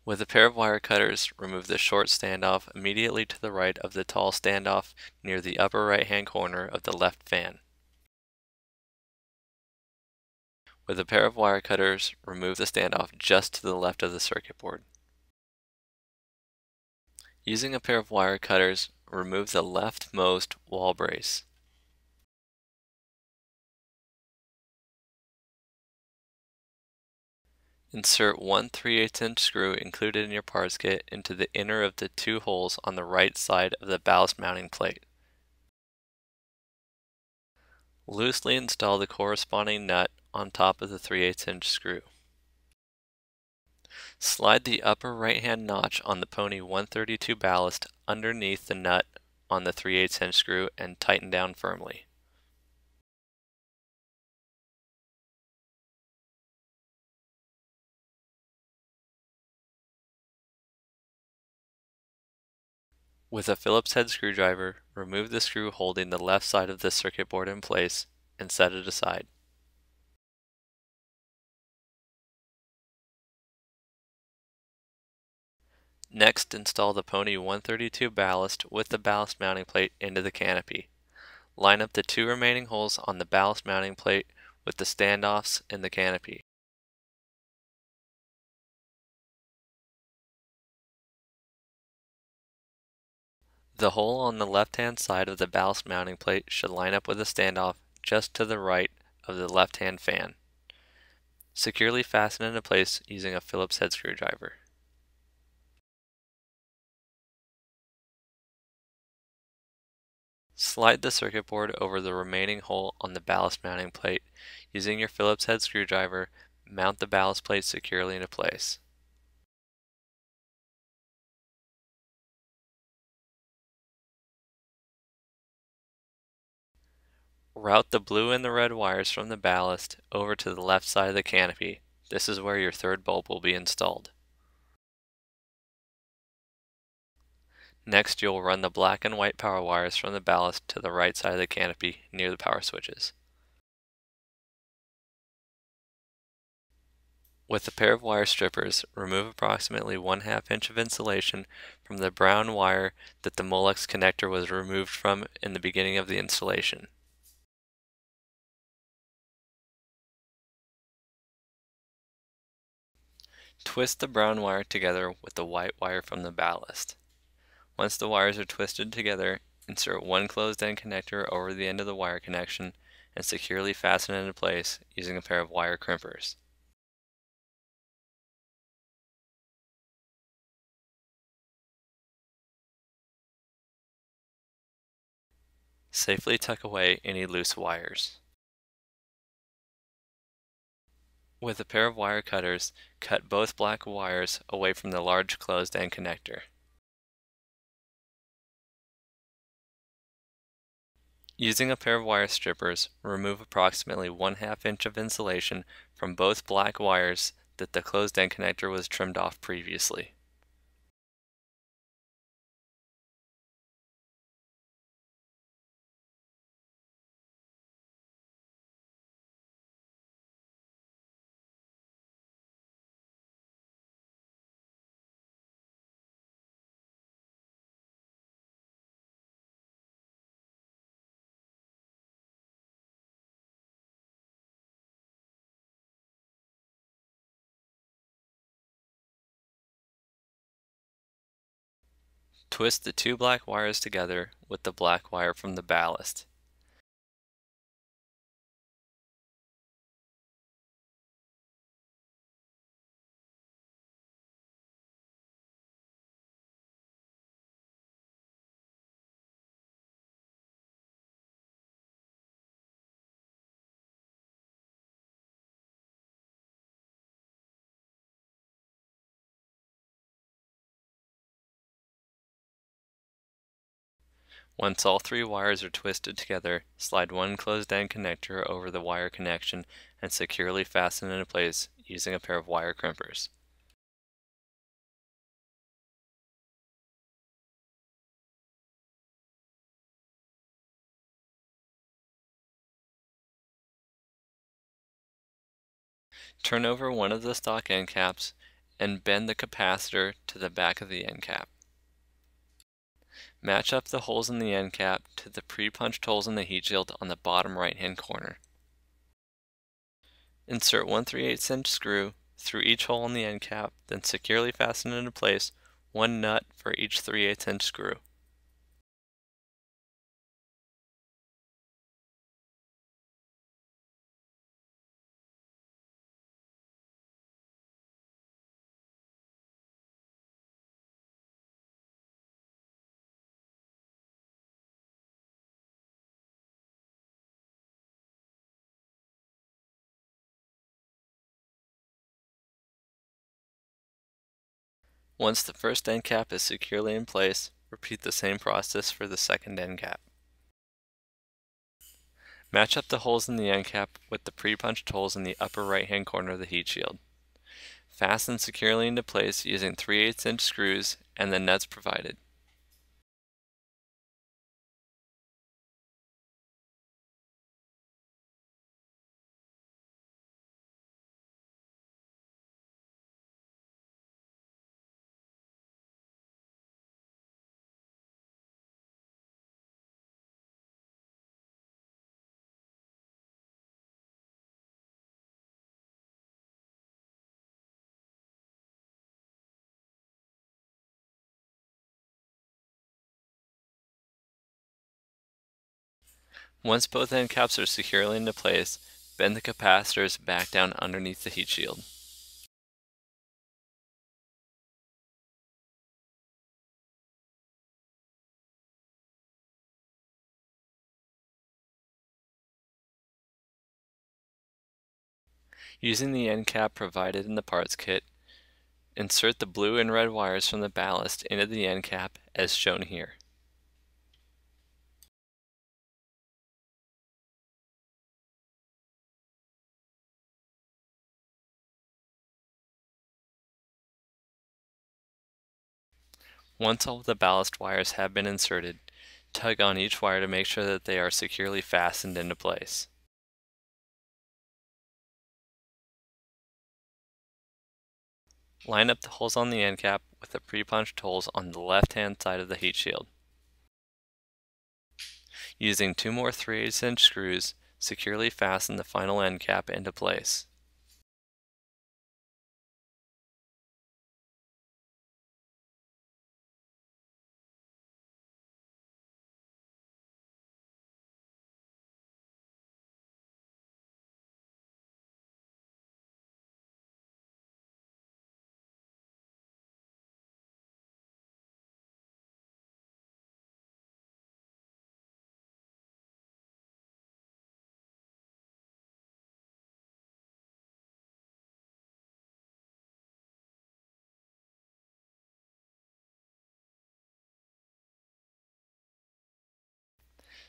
With a pair of wire cutters, remove the short standoff immediately to the right of the tall standoff near the upper right-hand corner of the left fan. With a pair of wire cutters, remove the standoff just to the left of the circuit board. Using a pair of wire cutters, remove the leftmost wall brace. Insert one 3/8 inch screw included in your parts kit into the inner of the two holes on the right side of the ballast mounting plate. Loosely install the corresponding nut on top of the 3/8 inch screw. Slide the upper right-hand notch on the Pony 132 ballast underneath the nut on the 3/8 inch screw and tighten down firmly. With a Phillips head screwdriver, remove the screw holding the left side of the circuit board in place and set it aside. Next, install the Pony 132 ballast with the ballast mounting plate into the canopy. Line up the two remaining holes on the ballast mounting plate with the standoffs in the canopy. The hole on the left-hand side of the ballast mounting plate should line up with the standoff just to the right of the left-hand fan. Securely fasten into place using a Phillips head screwdriver. Slide the circuit board over the remaining hole on the ballast mounting plate. Using your Phillips head screwdriver, mount the ballast plate securely into place. Route the blue and the red wires from the ballast over to the left side of the canopy. This is where your third bulb will be installed. Next, you'll run the black and white power wires from the ballast to the right side of the canopy near the power switches. With a pair of wire strippers, remove approximately 1/2 inch of insulation from the brown wire that the Molex connector was removed from in the beginning of the installation. Twist the brown wire together with the white wire from the ballast. Once the wires are twisted together, insert one closed-end connector over the end of the wire connection and securely fasten it into place using a pair of wire crimpers. Safely tuck away any loose wires. With a pair of wire cutters, cut both black wires away from the large closed-end connector. Using a pair of wire strippers, remove approximately 1/2 inch of insulation from both black wires that the closed-end connector was trimmed off previously. Twist the two black wires together with the black wire from the ballast. Once all three wires are twisted together, slide one closed-end connector over the wire connection and securely fasten it into place using a pair of wire crimpers. Turn over one of the stock end caps and bend the capacitor to the back of the end cap. Match up the holes in the end cap to the pre-punched holes in the heat shield on the bottom right-hand corner. Insert 1 3/8 inch screw through each hole in the end cap, then securely fasten into place, one nut for each 3/8 inch screw. Once the first end cap is securely in place, repeat the same process for the second end cap. Match up the holes in the end cap with the pre-punched holes in the upper right-hand corner of the heat shield. Fasten securely into place using 3/8 inch screws and the nuts provided. Once both end caps are securely into place, bend the capacitors back down underneath the heat shield. Using the end cap provided in the parts kit, insert the blue and red wires from the ballast into the end cap as shown here. Once all of the ballast wires have been inserted, tug on each wire to make sure that they are securely fastened into place. Line up the holes on the end cap with the pre-punched holes on the left-hand side of the heat shield. Using 2 more 3/8 inch screws, securely fasten the final end cap into place.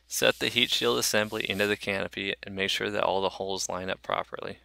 Set the heat shield assembly into the canopy and make sure that all the holes line up properly.